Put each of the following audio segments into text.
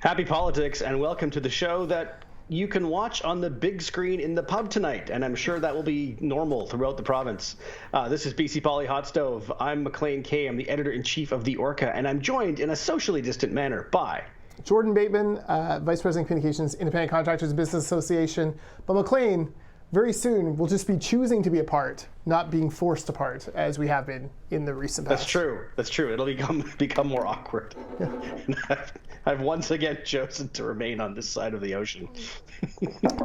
Happy politics, and welcome to the show that you can watch on the big screen in the pub tonight, and I'm sure that will be normal throughout the province. This is BC Poly Hot Stove. I'm Maclean K. I'm the editor-in-chief of The Orca, and I'm joined in a socially distant manner by Jordan Bateman, Vice President Communications, Independent Contractors and Business Association. But Maclean, very soon, will just be choosing to be apart, not being forced apart, as we have been in the recent past. That's true. It'll become more awkward. Yeah. I've once again chosen to remain on this side of the ocean.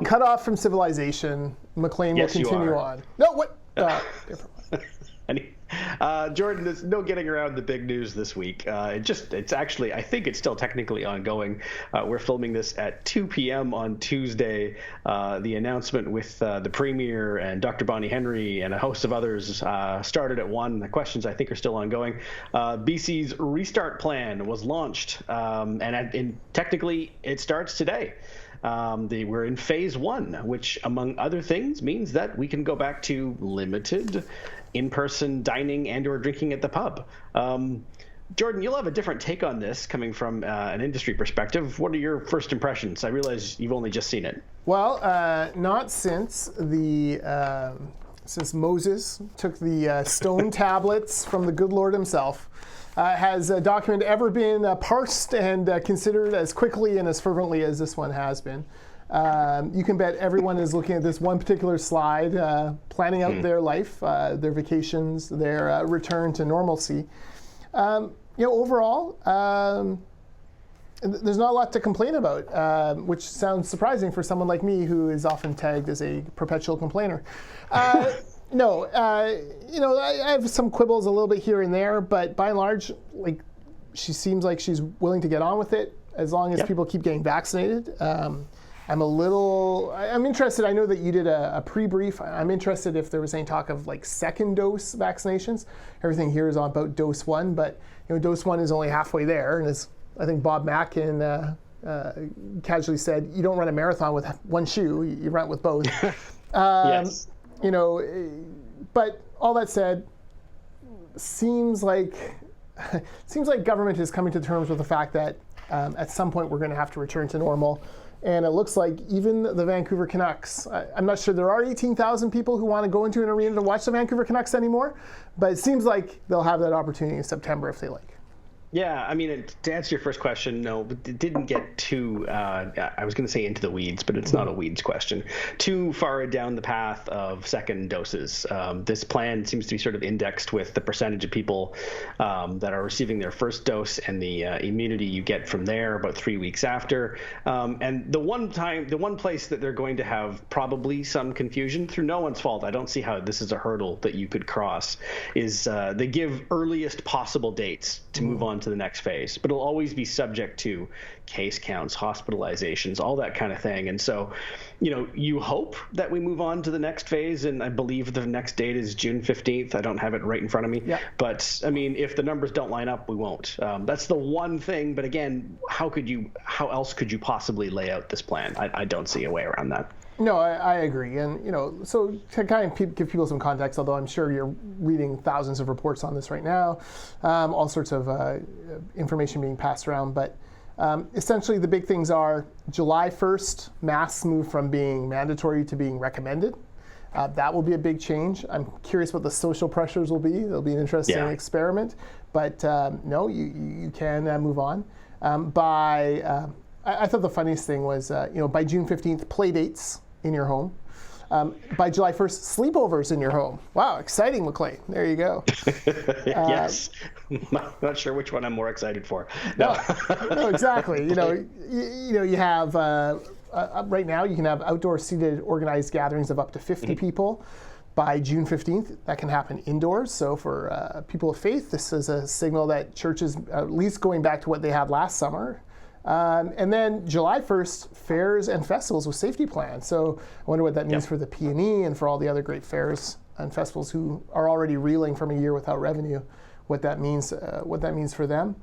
Cut off from civilization, Maclean will continue on. No, what? Different one. Jordan, there's no getting around the big news this week. It's actually, I think it's still technically ongoing. We're filming this at 2 p.m. on Tuesday. The announcement with the Premier and Dr. Bonnie Henry and a host of others started at 1. The questions, I think, are still ongoing. BC's restart plan was launched, and technically it starts today. We're in phase 1, which, among other things, means that we can go back to limited in-person dining and or drinking at the pub. Jordan, you'll have a different take on this coming from an industry perspective. What are your first impressions? I realize you've only just seen it. Well, not since Moses took the stone tablets from the good Lord himself. Has a document ever been parsed and considered as quickly and as fervently as this one has been. You can bet everyone is looking at this one particular slide, planning out their life, their vacations, their return to normalcy. Overall, there's not a lot to complain about, which sounds surprising for someone like me who is often tagged as a perpetual complainer. I have some quibbles a little bit here and there, but by and large, she seems like she's willing to get on with it as long as people keep getting vaccinated. I'm interested. I know that you did a pre-brief. I'm interested if there was any talk of second dose vaccinations. Everything here is about dose 1, but dose 1 is only halfway there. And as I think Bob Maclean casually said, you don't run a marathon with one shoe, you run it with both. Yes. But all that said, seems like government is coming to terms with the fact that at some point we're going to have to return to normal. And it looks like even the Vancouver Canucks, I'm not sure there are 18,000 people who want to go into an arena to watch the Vancouver Canucks anymore, but it seems like they'll have that opportunity in September if they like. Yeah, I mean, to answer your first question, no, but it didn't get too, I was going to say into the weeds, but it's not a weeds question, too far down the path of second doses. This plan seems to be sort of indexed with the percentage of people that are receiving their first dose and the immunity you get from there about 3 weeks after. And the one place that they're going to have probably some confusion, through no one's fault, I don't see how this is a hurdle that you could cross, is they give earliest possible dates to move on to the next phase, but it'll always be subject to case counts, hospitalizations, all that kind of thing. And so, you hope that we move on to the next phase, and I believe the next date is June 15th. I don't have it right in front of me. Yeah. But I mean, if the numbers don't line up, we won't. That's the one thing. But again, how else could you possibly lay out this plan? I don't see a way around that. No, I agree. And, so to kind of give people some context, although I'm sure you're reading thousands of reports on this right now, all sorts of information being passed around. But essentially the big things are July 1st, masks move from being mandatory to being recommended. That will be a big change. I'm curious what the social pressures will be. It'll be an interesting experiment. But no, you can move on. I thought the funniest thing was, by June 15th, play dates in your home. By July 1st, sleepovers in your home. Wow, exciting, Maclean. There you go. Yes. Not sure which one I'm more excited for. No, exactly. You have, right now, you can have outdoor seated organized gatherings of up to 50 people. By June 15th, that can happen indoors. So for people of faith, this is a signal that churches, at least going back to what they had last summer, and then July 1st, fairs and festivals with safety plans. So I wonder what that means for the P&E and for all the other great fairs and festivals who are already reeling from a year without revenue, what that means for them.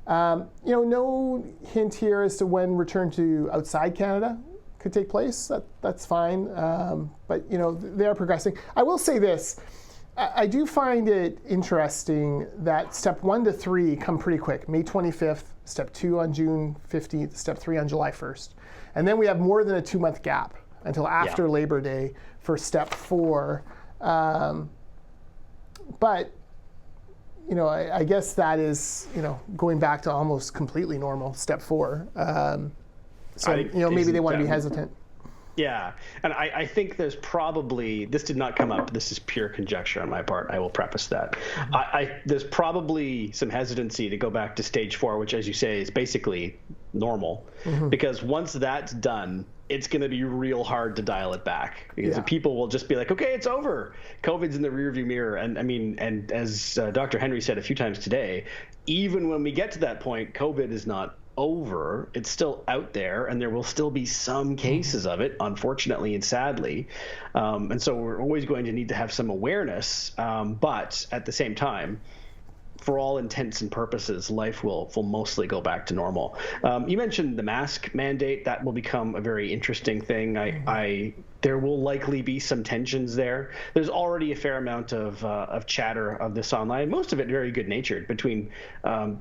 No hint here as to when return to outside Canada could take place. That's fine. But they are progressing. I will say this. I do find it interesting that step 1 to 3 come pretty quick. May 25th, step 2 on June 15th, step 3 on July 1st. And then we have more than a 2-month gap until after Labor Day for step 4. But, I guess that is, going back to almost completely normal, step 4. So, maybe they want to be hesitant. Yeah, and I think there's probably, this did not come up, this is pure conjecture on my part, I will preface that. There's probably some hesitancy to go back to stage 4, which, as you say, is basically normal, because once that's done, it's going to be real hard to dial it back, because the people will just be like, okay, it's over. COVID's in the rearview mirror. And I mean, and as Dr. Henry said a few times today, even when we get to that point, COVID is not over. It's still out there, and there will still be some cases of it, unfortunately and sadly. And so we're always going to need to have some awareness. But at the same time, for all intents and purposes, life will mostly go back to normal. You mentioned the mask mandate. That will become a very interesting thing. There will likely be some tensions there. There's already a fair amount of chatter of this online, most of it very good-natured, between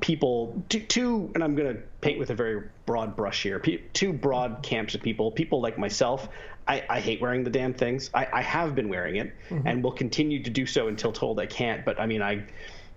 people, two, and I'm going to paint with a very broad brush here, two broad camps of people like myself. I hate wearing the damn things. I have been wearing it and will continue to do so until told I can't. But I mean,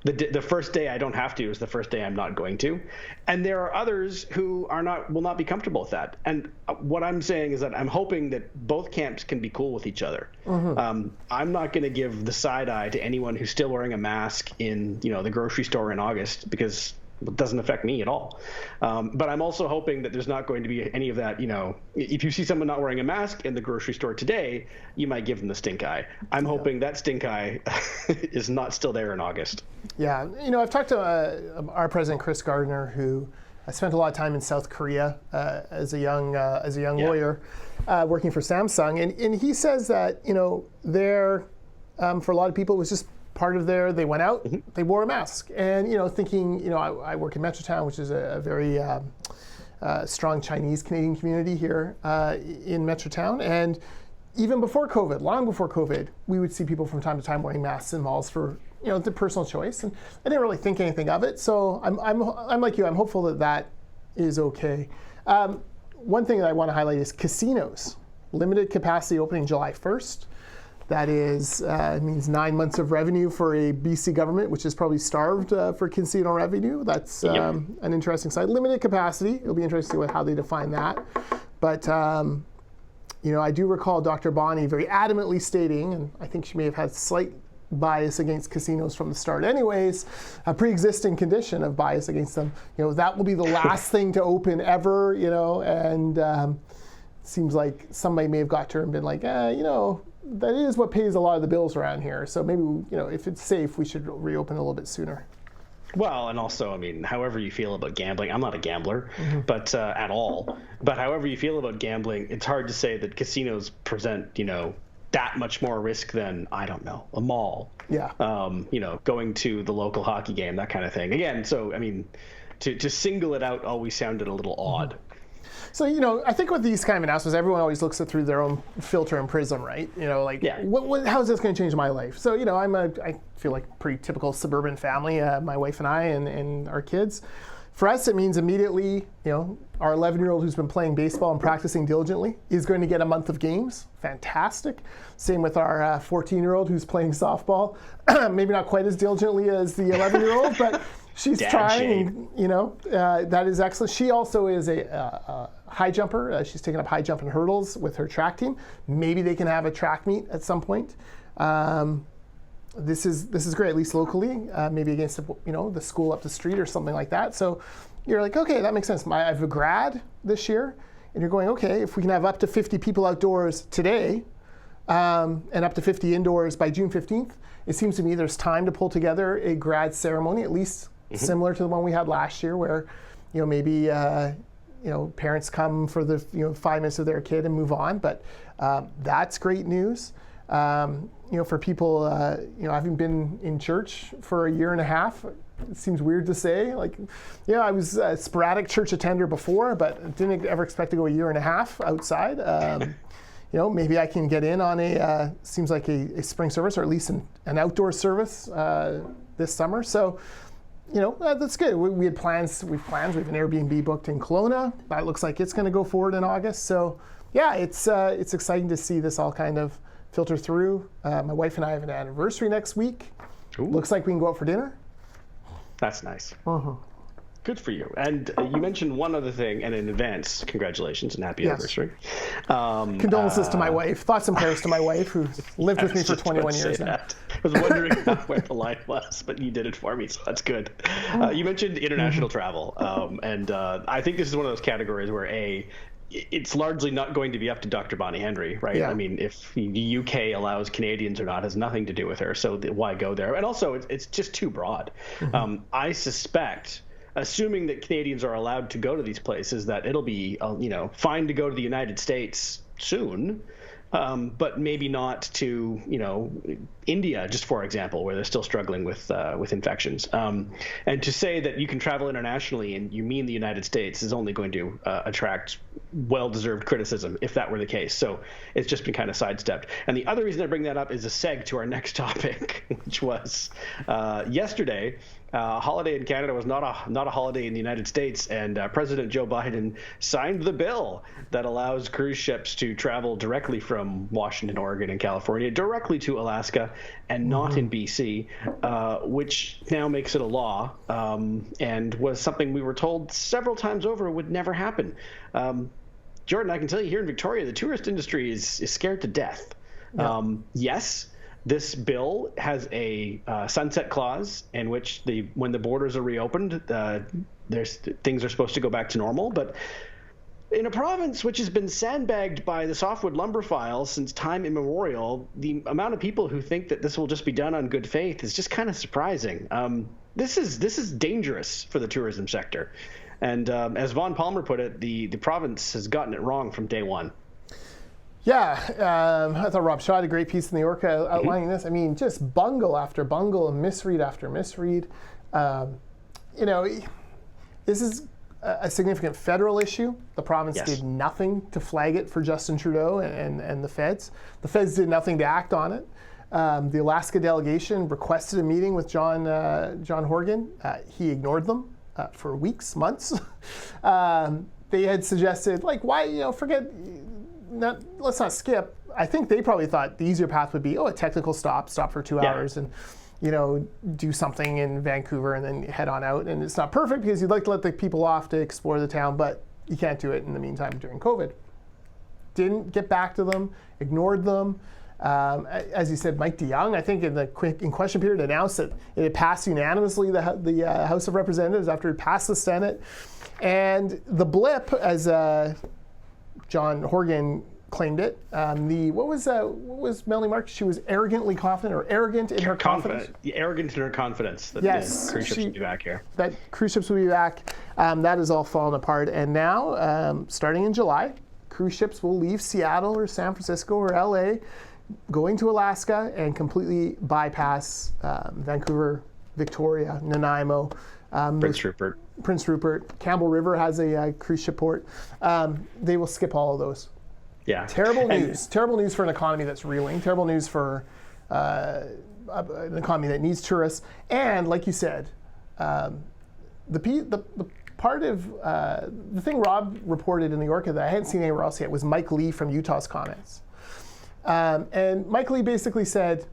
the first day I don't have to is the first day I'm not going to. And there are others who will not be comfortable with that. And what I'm saying is that I'm hoping that both camps can be cool with each other. I'm not going to give the side eye to anyone who's still wearing a mask in, the grocery store in August, because it doesn't affect me at all. But I'm also hoping that there's not going to be any of that, if you see someone not wearing a mask in the grocery store today, you might give them the stink eye. I'm hoping that stink eye is not still there in August. Yeah. I've talked to our president, Chris Gardner, who spent a lot of time in South Korea as a young lawyer working for Samsung. And he says that, there, for a lot of people, it was just part of they went out, they wore a mask. And, thinking, I work in Metrotown, which is a very strong Chinese-Canadian community here in Metrotown. And even before COVID, long before COVID, we would see people from time to time wearing masks in malls for, the personal choice. And I didn't really think anything of it. So I'm like you, I'm hopeful that is okay. One thing that I want to highlight is casinos. Limited capacity opening July 1st. That is, it means 9 months of revenue for a BC government, which is probably starved for casino revenue. That's an interesting side. Limited capacity. It'll be interesting to see how they define that. But, I do recall Dr. Bonnie very adamantly stating, and I think she may have had slight bias against casinos from the start anyways, a pre-existing condition of bias against them. That will be the last thing to open ever, and seems like somebody may have got to her and been like, that is what pays a lot of the bills around here. So maybe, if it's safe, we should reopen a little bit sooner. Well, and also, I mean, however you feel about gambling, I'm not a gambler, but at all. But however you feel about gambling, it's hard to say that casinos present, that much more risk than, I don't know, a mall. Yeah. Going to the local hockey game, that kind of thing. Again, so, I mean, to single it out always sounded a little odd. So, I think with these kind of announcements, everyone always looks at through their own filter and prism, right? How is this going to change my life? So, I feel like a pretty typical suburban family, my wife and I and our kids. For us, it means immediately, our 11-year-old who's been playing baseball and practicing diligently is going to get a month of games. Fantastic. Same with our 14-year-old who's playing softball. Maybe not quite as diligently as the 11-year-old, but she's trying, that is excellent. She also is a high jumper. She's taken up high jump and hurdles with her track team. Maybe they can have a track meet at some point. This is great, at least locally, maybe against the school up the street or something like that. So you're like, okay, that makes sense. I have a grad this year, and you're going, okay, if we can have up to 50 people outdoors today and up to 50 indoors by June 15th, it seems to me there's time to pull together a grad ceremony, at least similar to the one we had last year, where maybe parents come for the 5 minutes of their kid and move on. But that's great news. For people, having been in church for a year and a half, it seems weird to say. I was a sporadic church attender before, but didn't ever expect to go a year and a half outside. maybe I can get in on seems like a spring service, or at least an outdoor service this summer. So, that's good. We had plans. We have an Airbnb booked in Kelowna. That looks like it's going to go forward in August. So, yeah, it's exciting to see this all kind of filter through. My wife and I have an anniversary next week. Ooh. Looks like we can go out for dinner. That's nice. Good for you. And you mentioned one other thing, and in advance, congratulations and happy anniversary. Condolences to my wife. Thoughts and prayers to my wife, who's lived with me for 21 years now. I was wondering where the line was, but you did it for me, so that's good. You mentioned international travel, and I think this is one of those categories where, it's largely not going to be up to Dr. Bonnie Henry, right? Yeah. I mean, if the UK allows Canadians or not has nothing to do with her, so why go there? And also, it's just too broad. I suspect, assuming that Canadians are allowed to go to these places, that it'll be, fine to go to the United States soon, but maybe not to, India, just for example, where they're still struggling with infections. And to say that you can travel internationally and you mean the United States is only going to attract well-deserved criticism if that were the case. So it's just been kind of sidestepped. And the other reason I bring that up is a seg to our next topic, which was yesterday. Holiday in Canada was not a holiday in the United States, and President Joe Biden signed the bill that allows cruise ships to travel directly from Washington, Oregon, and California directly to Alaska and not in BC, which now makes it a law, and was something we were told several times over would never happen. Jordan, I can tell you here in Victoria, the tourist industry is scared to death. Yeah. Yes. This bill has a sunset clause in which when the borders are reopened, things are supposed to go back to normal. But in a province which has been sandbagged by the softwood lumber files since time immemorial, the amount of people who think that this will just be done on good faith is just kind of surprising. This is dangerous for the tourism sector. And as Vaughn Palmer put it, the province has gotten it wrong from day one. Yeah, I thought Rob Shaw had a great piece in the York outlining this. I mean, just bungle after bungle and misread after misread. This is a significant federal issue. The province did nothing to flag it for Justin Trudeau and the feds. The feds did nothing to act on it. The Alaska delegation requested a meeting with John Horgan. He ignored them for weeks, months. They had suggested, why, forget... let's not skip. I think they probably thought the easier path would be, a technical stop for 2 hours and, do something in Vancouver and then head on out. And it's not perfect because you'd like to let the people off to explore the town, but you can't do it in the meantime during COVID. Didn't get back to them, ignored them. As you said, Mike DeYoung, I think in question period, announced that it had passed unanimously the House of Representatives after it passed the Senate. And the blip, as John Horgan claimed it. What was Melanie Marks? She was arrogantly confident, or arrogant in her confidence. Arrogant in her confidence that yes, the cruise ships will be back here. That cruise ships will be back. That has all fallen apart. And now, starting in July, cruise ships will leave Seattle or San Francisco or LA, going to Alaska and completely bypass Vancouver, Victoria, Nanaimo. Prince Rupert. Campbell River has a cruise ship port. They will skip all of those. Yeah. Terrible news. Terrible news for an economy that's reeling. Terrible news for an economy that needs tourists. And like you said, the part of the thing Rob reported in New York that I hadn't seen anywhere else yet was Mike Lee from Utah's comments. And Mike Lee basically said,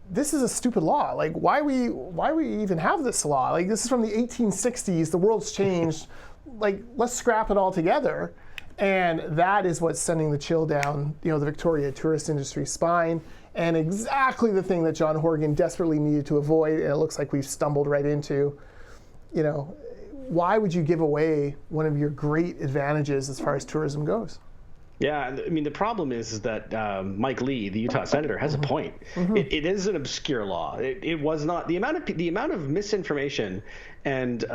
this is a stupid law. Why we even have this law? This is from the 1860s. The world's changed. Let's scrap it all together. And that is what's sending the chill down, the Victoria tourist industry spine. And exactly the thing that John Horgan desperately needed to avoid. And it looks like we've stumbled right into. Why would you give away one of your great advantages as far as tourism goes? Yeah, I mean, the problem is that Mike Lee, the Utah senator, has a point. Mm-hmm. It is an obscure law. It was not the amount of misinformation and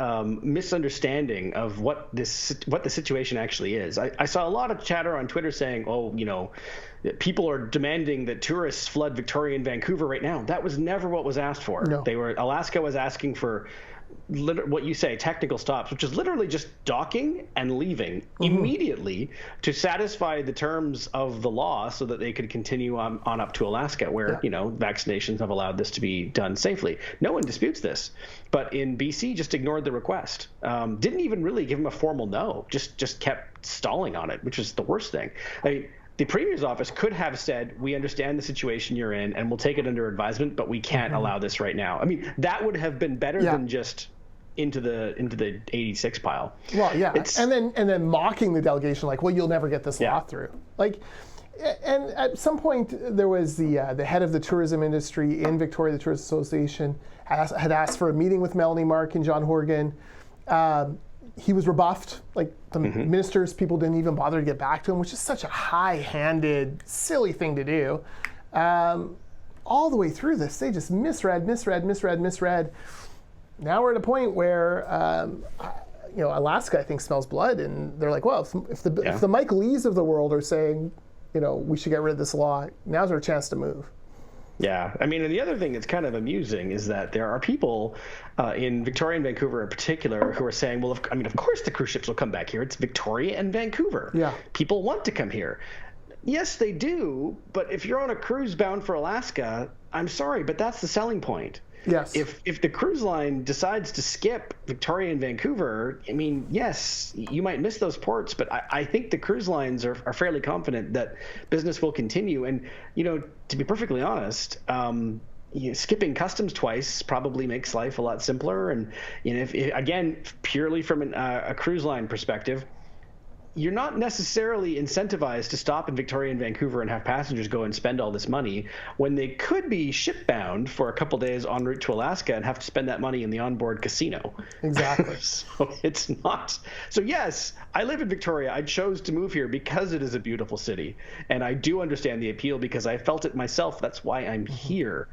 misunderstanding of what the situation actually is. I saw a lot of chatter on Twitter saying, people are demanding that tourists flood Victoria and Vancouver right now. That was never what was asked for. No. Alaska was asking for what you say, technical stops, which is literally just docking and leaving immediately to satisfy the terms of the law so that they could continue on up to Alaska, where, vaccinations have allowed this to be done safely. No one disputes this. But in BC, just ignored the request. Didn't even really give them a formal no, just kept stalling on it, which is the worst thing. I mean, the Premier's office could have said, we understand the situation you're in and we'll take it under advisement, but we can't allow this right now. I mean, that would have been better than just into the 86 pile. Well, yeah. And then mocking the delegation, like, well, you'll never get this law through. Like, and at some point there was the head of the tourism industry in Victoria, the Tourist Association, had asked for a meeting with Melanie Mark and John Horgan. He was rebuffed. Like, the ministers, people didn't even bother to get back to him, which is such a high-handed, silly thing to do. All the way through this, they just misread. Now we're at a point where, Alaska, I think, smells blood, and they're like, well, if the Mike Lees of the world are saying, we should get rid of this law, now's our chance to move. Yeah, I mean, and the other thing that's kind of amusing is that there are people in Victoria and Vancouver in particular who are saying, well, of course the cruise ships will come back here. It's Victoria and Vancouver. Yeah. People want to come here. Yes, they do, but if you're on a cruise bound for Alaska, I'm sorry, but that's the selling point. Yes. If the cruise line decides to skip Victoria and Vancouver, I mean, yes, you might miss those ports, but I think the cruise lines are fairly confident that business will continue. And, to be perfectly honest, skipping customs twice probably makes life a lot simpler. And, if again, purely from a cruise line perspective, you're not necessarily incentivized to stop in Victoria and Vancouver and have passengers go and spend all this money when they could be shipbound for a couple days en route to Alaska and have to spend that money in the onboard casino. Exactly. So it's not. So yes, I live in Victoria. I chose to move here because it is a beautiful city. And I do understand the appeal because I felt it myself. That's why I'm here.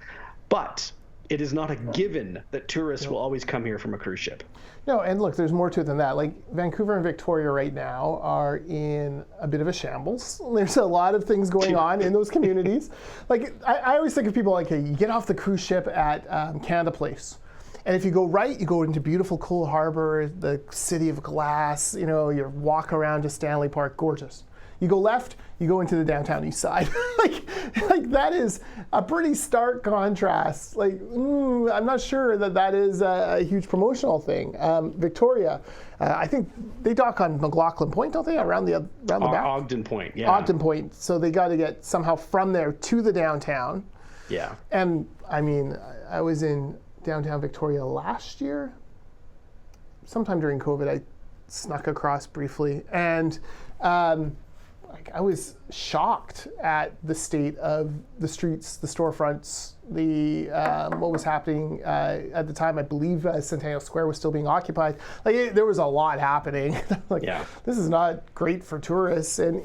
But it is not a given that tourists will always come here from a cruise ship. No, and look, there's more to it than that. Like, Vancouver and Victoria right now are in a bit of a shambles. There's a lot of things going on in those communities. Like, I always think of people like, hey, you get off the cruise ship at Canada Place. And if you go right, you go into beautiful Coal Harbor, the city of glass, you walk around to Stanley Park, gorgeous. You go left, you go into the downtown east side. like that is a pretty stark contrast. Like, I'm not sure that is a huge promotional thing. Victoria, I think they dock on McLaughlin Point, don't they? Around the back. Ogden Point, yeah. Ogden Point. So they got to get somehow from there to the downtown. Yeah. And I mean, I was in downtown Victoria last year. Sometime during COVID, I snuck across briefly, and I was shocked at the state of the streets, the storefronts, what was happening at the time. I believe Centennial Square was still being occupied. There was a lot happening. This is not great for tourists, and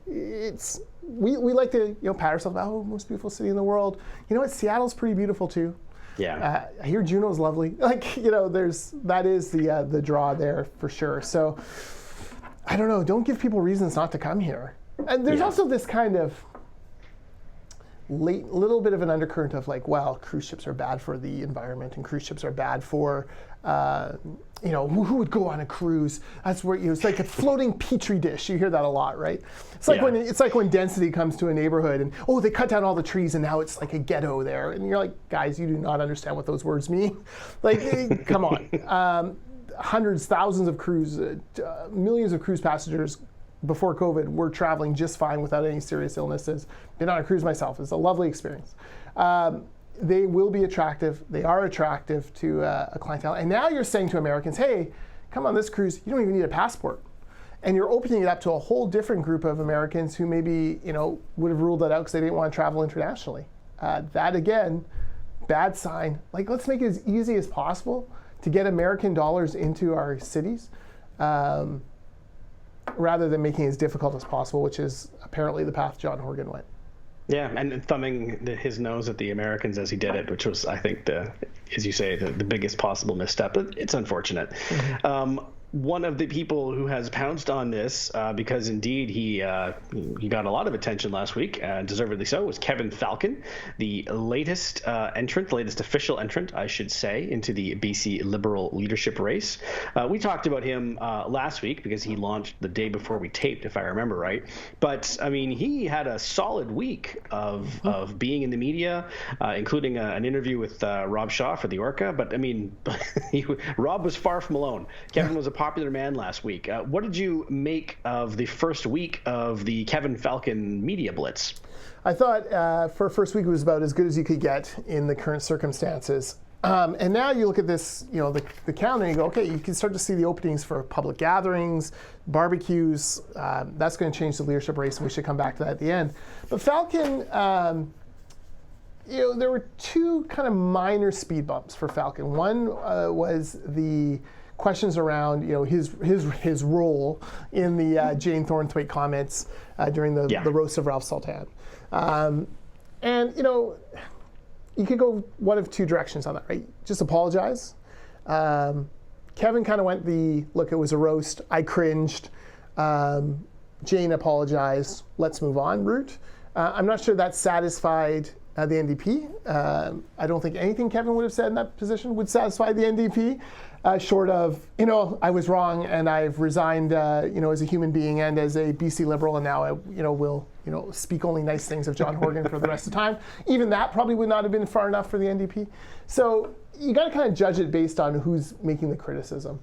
it's we like to pat ourselves. Oh, most beautiful city in the world. You know what? Seattle's pretty beautiful too. Yeah. I hear Juneau's lovely. That is the draw there for sure. So. I don't know, don't give people reasons not to come here. And there's also this kind of little bit of an undercurrent of like, well, cruise ships are bad for the environment and cruise ships are bad for, who would go on a cruise? That's where, it's like a floating petri dish. You hear that a lot, right? It's like when density comes to a neighborhood and, they cut down all the trees and now it's like a ghetto there. And you're like, guys, you do not understand what those words mean. Like, come on. Hundreds, thousands of millions of cruise passengers before COVID were traveling just fine without any serious illnesses. Been on a cruise myself. It's a lovely experience. They will be attractive. They are attractive to a clientele. And now you're saying to Americans, hey, come on this cruise. You don't even need a passport. And you're opening it up to a whole different group of Americans who maybe would have ruled that out because they didn't want to travel internationally. That, again, bad sign. Like, let's make it as easy as possible to get American dollars into our cities, rather than making it as difficult as possible, which is apparently the path John Horgan went. Yeah, and thumbing his nose at the Americans as he did it, which was, I think, as you say, the biggest possible misstep. It's unfortunate. Mm-hmm. one of the people who has pounced on this, because indeed he got a lot of attention last week, deservedly so, was Kevin Falcon, the latest official entrant, I should say, into the BC Liberal leadership race. We talked about him last week because he launched the day before we taped, if I remember right. But I mean, he had a solid week of being in the media, including an interview with Rob Shaw for the Orca. But I mean, Rob was far from alone. Kevin was a popular man last week. What did you make of the first week of the Kevin Falcon media blitz? I thought for first week it was about as good as you could get in the current circumstances. And now you look at this, the calendar, and you go, okay, you can start to see the openings for public gatherings, barbecues. That's going to change the leadership race, and we should come back to that at the end. But Falcon, there were two kind of minor speed bumps for Falcon. One was the questions around his role in the Jane Thornthwaite comments during the roast of Ralph Sultan. And you could go one of two directions on that, right? Just apologize. Kevin kind of went look, it was a roast, I cringed, Jane apologized, let's move on route. I'm not sure that satisfied the NDP. I don't think anything Kevin would have said in that position would satisfy the NDP, short of, I was wrong and I've resigned, as a human being and as a BC Liberal, and now I, will, speak only nice things of John Horgan for the rest of the time. Even that probably would not have been far enough for the NDP. So you got to kind of judge it based on who's making the criticism.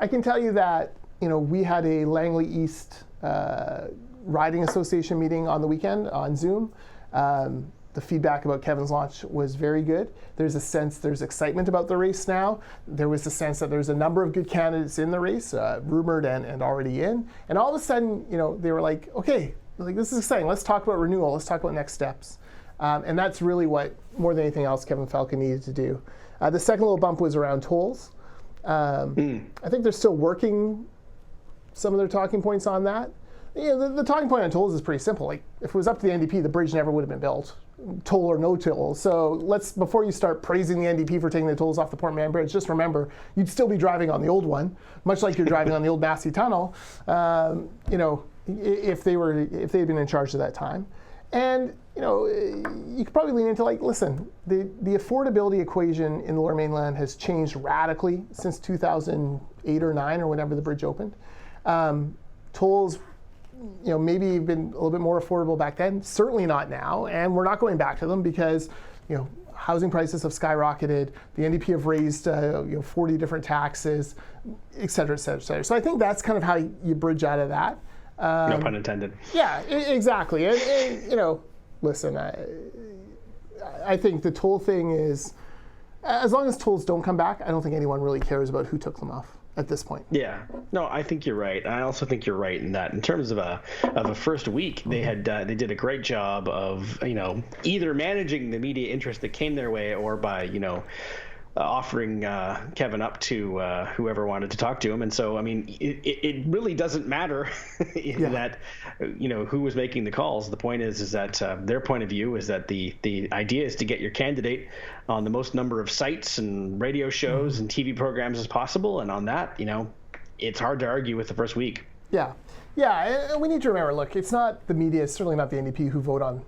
I can tell you that, we had a Langley East Riding Association meeting on the weekend on Zoom. The feedback about Kevin's launch was very good. There's a sense there's excitement about the race now. There was a sense that there's a number of good candidates in the race, rumored and already in. And all of a sudden, they were like, okay, this is exciting. Let's talk about renewal. Let's talk about next steps. And that's really what, more than anything else, Kevin Falcon needed to do. The second little bump was around tolls. I think they're still working some of their talking points on that. The talking point on tolls is pretty simple. Like, if it was up to the NDP, the bridge never would have been built, toll or no toll. So before you start praising the NDP for taking the tolls off the Port Mann Bridge, just remember, you'd still be driving on the old one, much like you're driving on the old Massey Tunnel, if they had been in charge at that time. And, you could probably lean into listen, the affordability equation in the Lower Mainland has changed radically since 2008 or 9 or whenever the bridge opened. Tolls, maybe been a little bit more affordable back then. Certainly not now, and we're not going back to them because, housing prices have skyrocketed. The NDP have raised, 40 different taxes, et cetera, et cetera, et cetera. So I think that's kind of how you bridge out of that. No pun intended. Yeah, exactly. And listen, I think the toll thing is, as long as tolls don't come back, I don't think anyone really cares about who took them off at this point. Yeah, no, I think you're right. I also think you're right in that in terms of a first week, they did a great job of either managing the media interest that came their way or by offering Kevin up to whoever wanted to talk to him. And so, I mean, it really doesn't matter that, who was making the calls. The point is that their point of view is that the idea is to get your candidate on the most number of sites and radio shows and TV programs as possible. And on that, it's hard to argue with the first week. Yeah. And we need to remember, look, it's not the media, it's certainly not the NDP who vote on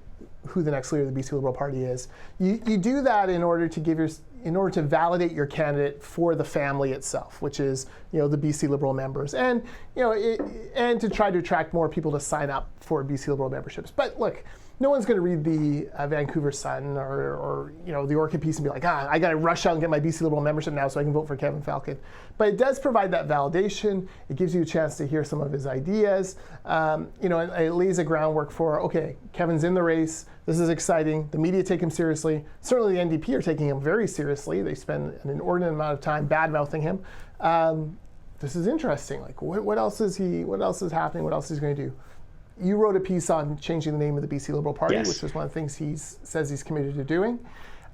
who the next leader of the BC Liberal Party is. You do that in order to validate your candidate for the family itself, which is the BC Liberal members, and and to try to attract more people to sign up for BC Liberal memberships. But look, no one's going to read the Vancouver Sun or the Orca piece and be like, I got to rush out and get my BC Liberal membership now so I can vote for Kevin Falcon. But it does provide that validation. It gives you a chance to hear some of his ideas. And it lays a groundwork for, okay, Kevin's in the race. This is exciting. The media take him seriously. Certainly the NDP are taking him very seriously. They spend an inordinate amount of time bad-mouthing him. This is interesting. Like, what else is happening? What else is he going to do? You wrote a piece on changing the name of the BC Liberal Party, yes, which was one of the things he says he's committed to doing.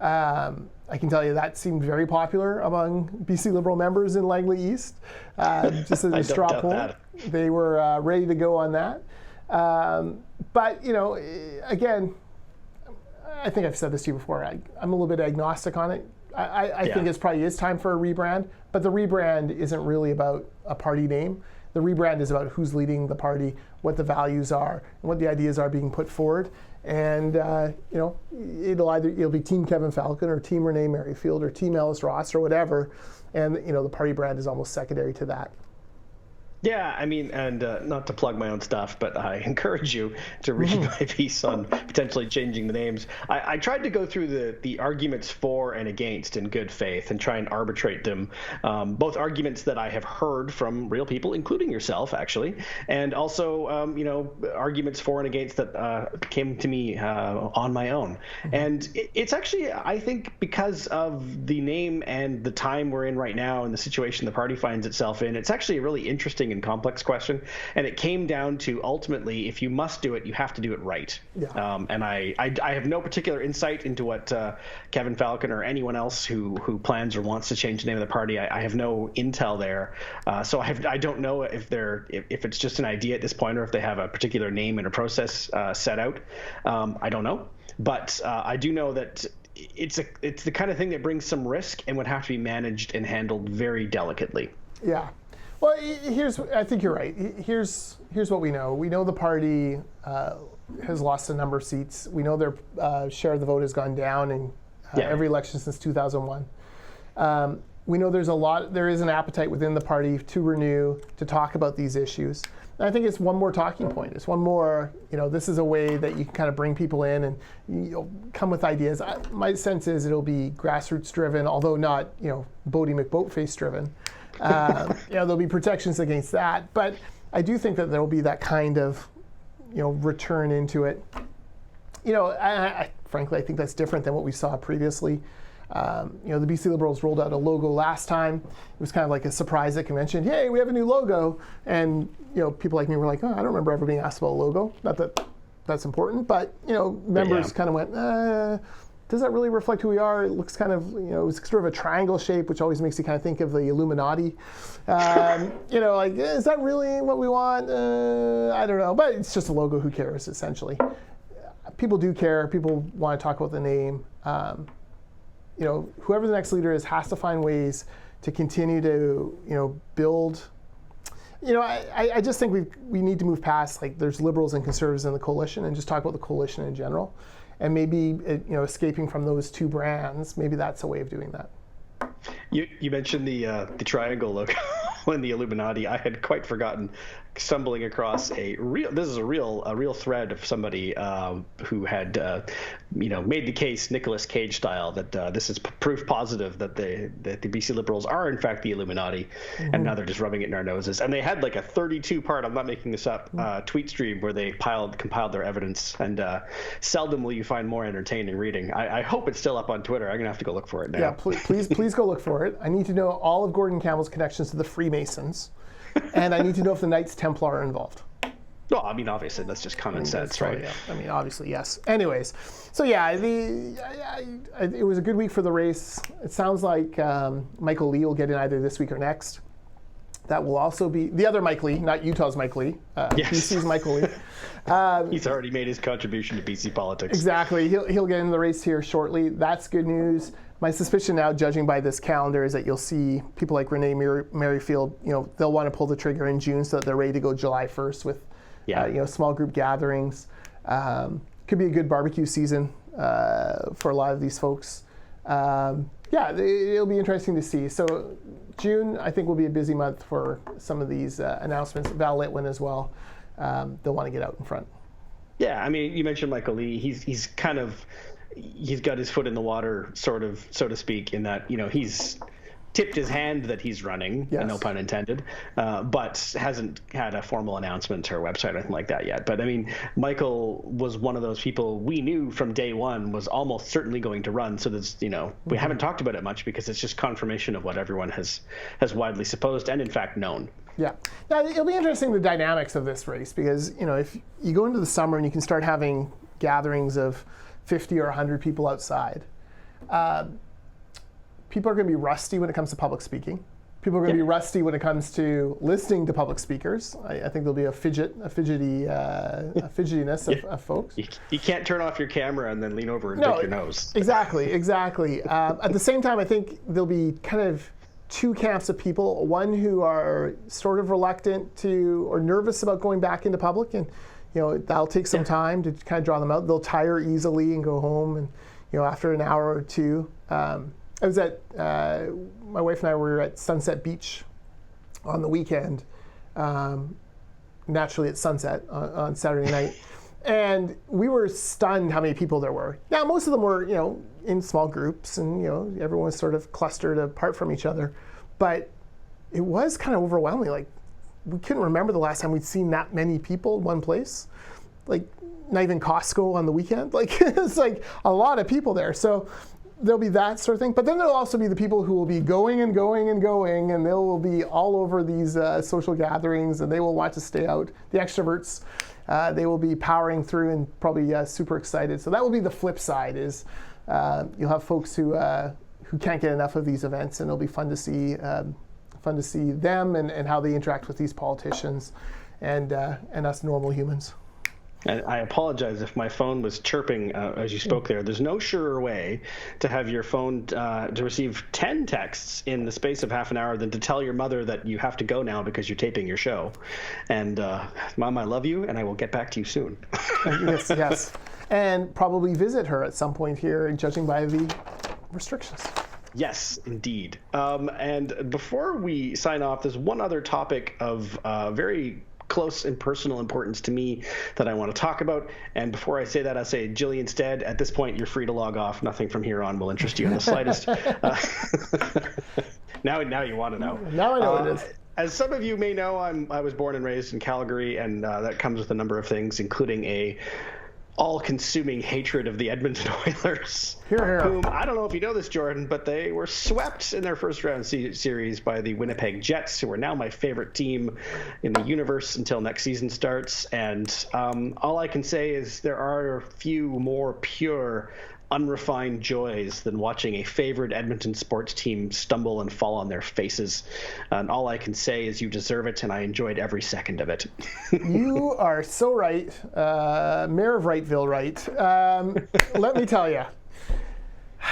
I can tell you that seemed very popular among BC Liberal members in Langley East. Just as a straw poll, they were ready to go on that. But again, I think I've said this to you before. I'm a little bit agnostic on it. I think it's probably time for a rebrand, but the rebrand isn't really about a party name. The rebrand is about who's leading the party, what the values are, and what the ideas are being put forward. And it'll be Team Kevin Falcon or Team Renee Merrifield or Team Ellis Ross or whatever, and the party brand is almost secondary to that. Yeah, I mean, and not to plug my own stuff, but I encourage you to read my piece on potentially changing the names. I tried to go through the arguments for and against in good faith and try and arbitrate them, both arguments that I have heard from real people, including yourself, actually, and also, arguments for and against that came to me on my own. And it's actually, I think, because of the name and the time we're in right now and the situation the party finds itself in, it's actually a really interesting and complex question, and it came down to ultimately, if you must do it, you have to do it right. Yeah. And I have no particular insight into what Kevin Falcon or anyone else who plans or wants to change the name of the party. I have no intel there, so I don't know if it's just an idea at this point or if they have a particular name and a process set out. I don't know, but I do know that it's the kind of thing that brings some risk and would have to be managed and handled very delicately. Yeah. Well, I think you're right. Here's what we know. We know the party has lost a number of seats. We know their share of the vote has gone down in every election since 2001. We know there is an appetite within the party to renew, to talk about these issues. And I think it's one more talking point. It's one more, this is a way that you can kind of bring people in and come with ideas. My sense is it'll be grassroots driven, although not, Bodie McBoatface driven. There'll be protections against that, but I do think that there will be that kind of, return into it. Frankly, I think that's different than what we saw previously. The BC Liberals rolled out a logo last time. It was kind of like a surprise at convention. Hey, we have a new logo, and people like me were like, oh, I don't remember ever being asked about a logo. Not that that's important, but members kind of went, does that really reflect who we are? It looks kind of, it was sort of a triangle shape, which always makes you kind of think of the Illuminati. Is that really what we want? I don't know, but it's just a logo. Who cares, essentially? People do care. People want to talk about the name. Whoever the next leader is has to find ways to continue to, build. I just think we need to move past, there's Liberals and Conservatives in the coalition and just talk about the coalition in general. And maybe escaping from those two brands, maybe that's a way of doing that. You mentioned the triangle logo and the Illuminati. I had quite forgotten stumbling across a real thread of somebody who had made the case Nicolas Cage style that this is proof positive that the BC Liberals are in fact the Illuminati, and now they're just rubbing it in our noses. And they had like a 32-part, I'm not making this up, tweet stream where they compiled their evidence, and seldom will you find more entertaining reading. I hope it's still up on Twitter. I'm gonna have to go look for it now. Yeah, please go look for it. I need to know all of Gordon Campbell's connections to the Freemasons. And I need to know if the Knights Templar are involved. Well, I mean, obviously, that's just common sense, right? Yeah. I mean, obviously, yes. Anyways, so yeah, it was a good week for the race. It sounds like Michael Lee will get in either this week or next. That will also be the other Mike Lee, not Utah's Mike Lee. Yes. BC's Michael Lee. He's already made his contribution to BC politics. Exactly. He'll get in the race here shortly. That's good news. My suspicion now, judging by this calendar, is that you'll see people like Renee Merrifield, they'll want to pull the trigger in June so that they're ready to go July 1st with, small group gatherings. Could be a good barbecue season for a lot of these folks. It'll be interesting to see. So June, I think, will be a busy month for some of these announcements. Val Litwin as well. They'll want to get out in front. Yeah, I mean, you mentioned Michael Lee. He's got his foot in the water, sort of, so to speak, in that, he's tipped his hand that he's running, no pun intended, but hasn't had a formal announcement or website or anything like that yet. But I mean, Michael was one of those people we knew from day one was almost certainly going to run. So that's, we haven't talked about it much because it's just confirmation of what everyone has widely supposed and in fact known. Yeah. Now, it'll be interesting, the dynamics of this race, because, if you go into the summer and you can start having gatherings of 50 or 100 people outside, people are going to be rusty when it comes to public speaking. People are going to be rusty when it comes to listening to public speakers. I think there'll be a fidgetiness of folks. You can't turn off your camera and then lean over and pick your nose. Exactly. At the same time, I think there'll be kind of two camps of people. One who are sort of reluctant to or nervous about going back into public, and that'll take some time to kind of draw them out. They'll tire easily and go home, and after an hour or two. I was at, my wife and I were at Sunset Beach on the weekend, naturally at sunset on Saturday night. And we were stunned how many people there were. Now, most of them were, in small groups and, everyone was sort of clustered apart from each other. But it was kind of overwhelming. Like, we couldn't remember the last time we'd seen that many people in one place. Like, not even Costco on the weekend. Like, it's like a lot of people there. So there'll be that sort of thing. But then there'll also be the people who will be going and going and going, and they will be all over these social gatherings, and they will want to stay out. The extroverts, they will be powering through and probably super excited. So that will be the flip side, is you'll have folks who can't get enough of these events, and it'll be fun to see them and how they interact with these politicians and us normal humans. And I apologize if my phone was chirping as you spoke there. There's no surer way to have your phone to receive 10 texts in the space of half an hour than to tell your mother that you have to go now because you're taping your show. And Mom, I love you, and I will get back to you soon. Yes. And probably visit her at some point here, judging by the restrictions. Yes, indeed. And before we sign off, there's one other topic of very close and personal importance to me that I want to talk about. And before I say that, I say, Jillian Stead, at this point, you're free to log off. Nothing from here on will interest you in the slightest. Now you want to know. Now I know what it is. As some of you may know, I was born and raised in Calgary, and that comes with a number of things, including a all-consuming hatred of the Edmonton Oilers, whom, I don't know if you know this, Jordan, but they were swept in their first-round series by the Winnipeg Jets, who are now my favorite team in the universe until next season starts. And all I can say is there are few more pure, unrefined joys than watching a favorite Edmonton sports team stumble and fall on their faces. And all I can say is you deserve it, and I enjoyed every second of it. You are so right. Mayor of Wrightville, right? Let me tell you,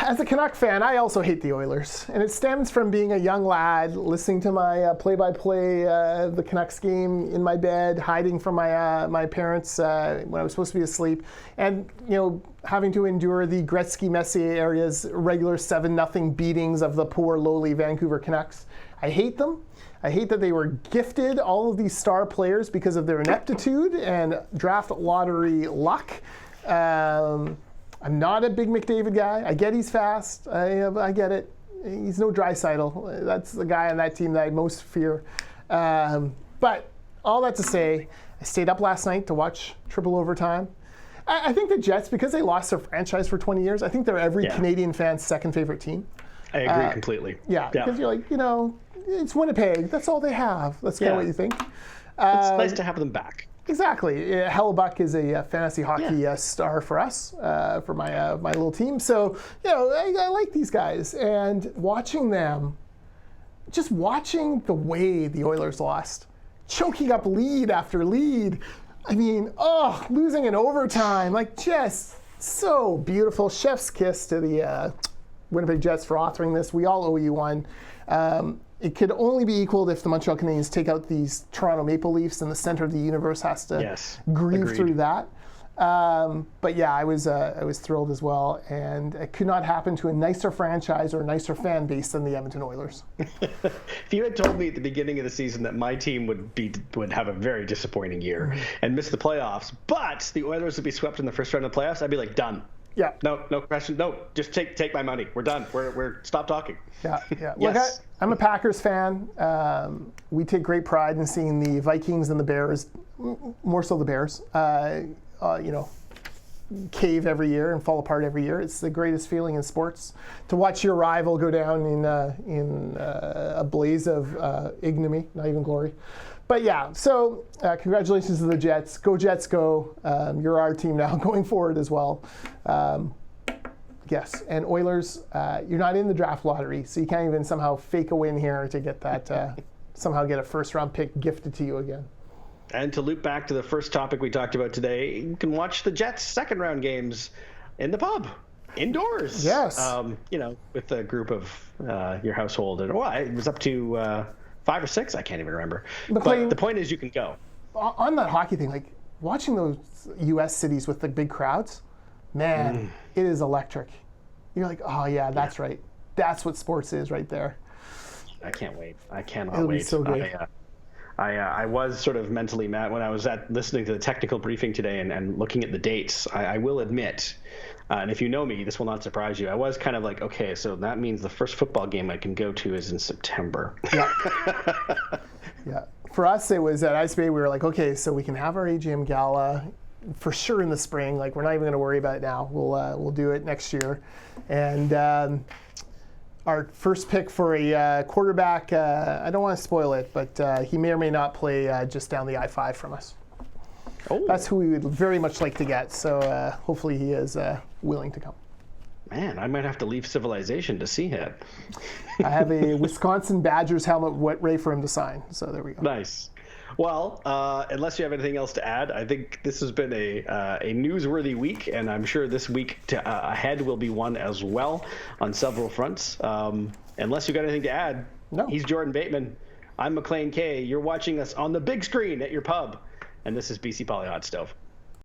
as a Canuck fan, I also hate the Oilers. And it stems from being a young lad, listening to my play-by-play of the Canucks game in my bed, hiding from my parents when I was supposed to be asleep, and having to endure the Gretzky-Messier area's regular 7-0 beatings of the poor, lowly Vancouver Canucks. I hate them. I hate that they were gifted all of these star players because of their ineptitude and draft lottery luck. I'm not a big McDavid guy. I get he's fast. I get it. He's no Draisaitl. That's the guy on that team that I most fear. But all that to say, I stayed up last night to watch triple overtime. I think the Jets, because they lost their franchise for 20 years, I think they're every Canadian fan's second favorite team. I agree completely. Yeah, because you're like, it's Winnipeg. That's all they have. That's kind of what you think. It's nice to have them back. Exactly. Hellebuck is a fantasy hockey star for us, for my little team. So, I like these guys. And watching them, just watching the way the Oilers lost, choking up lead after lead. I mean, losing in overtime, like just so beautiful. Chef's kiss to the Winnipeg Jets for authoring this. We all owe you one. It could only be equaled if the Montreal Canadiens take out these Toronto Maple Leafs, and the center of the universe has to grieve through that. But yeah, I was thrilled as well, and it could not happen to a nicer franchise or a nicer fan base than the Edmonton Oilers. If you had told me at the beginning of the season that my team would have a very disappointing year and miss the playoffs, but the Oilers would be swept in the first round of the playoffs, I'd be like, done. Yeah. No question. No, just take my money. We're done. We're stop talking. Yeah. Yes. Look, I'm a Packers fan. We take great pride in seeing the Vikings and the Bears, more so the Bears, cave every year and fall apart every year. It's the greatest feeling in sports to watch your rival go down in a blaze of ignominy, not even glory. But yeah, so congratulations to the Jets. Go Jets, go. You're our team now going forward as well. Yes, and Oilers, you're not in the draft lottery, so you can't even somehow fake a win here to get that, somehow get a first-round pick gifted to you again. And to loop back to the first topic we talked about today, you can watch the Jets' second-round games in the pub, indoors. Yes. With a group of your household. And it was up to 5 or 6, I can't even remember. But the point is you can go. On that hockey thing, like watching those U.S. cities with the big crowds, man, it is electric. You're like, oh yeah, that's right. That's what sports is right there. I can't wait. I cannot It'll wait. Be so good. I was sort of mentally mad when I was listening to the technical briefing today and looking at the dates. I will admit, and if you know me, this will not surprise you, I was kind of like, okay, so that means the first football game I can go to is in September. Yeah. Yeah. For us, it was at ICBA, we were like, okay, so we can have our AGM gala for sure in the spring. Like, we're not even going to worry about it now. We'll do it next year. And our first pick for a quarterback, I don't want to spoil it, but he may or may not play just down the I-5 from us. Oh. That's who we would very much like to get. So hopefully he is willing to come. Man, I might have to leave civilization to see it. I have a Wisconsin Badgers helmet ready for him to sign. So there we go. Nice. Well, unless you have anything else to add, I think this has been a newsworthy week, and I'm sure this week ahead will be one as well on several fronts. Unless you got anything to add, no. He's Jordan Bateman. I'm Maclean K. You're watching us on the big screen at your pub, and this is BC Poly Hot Stove.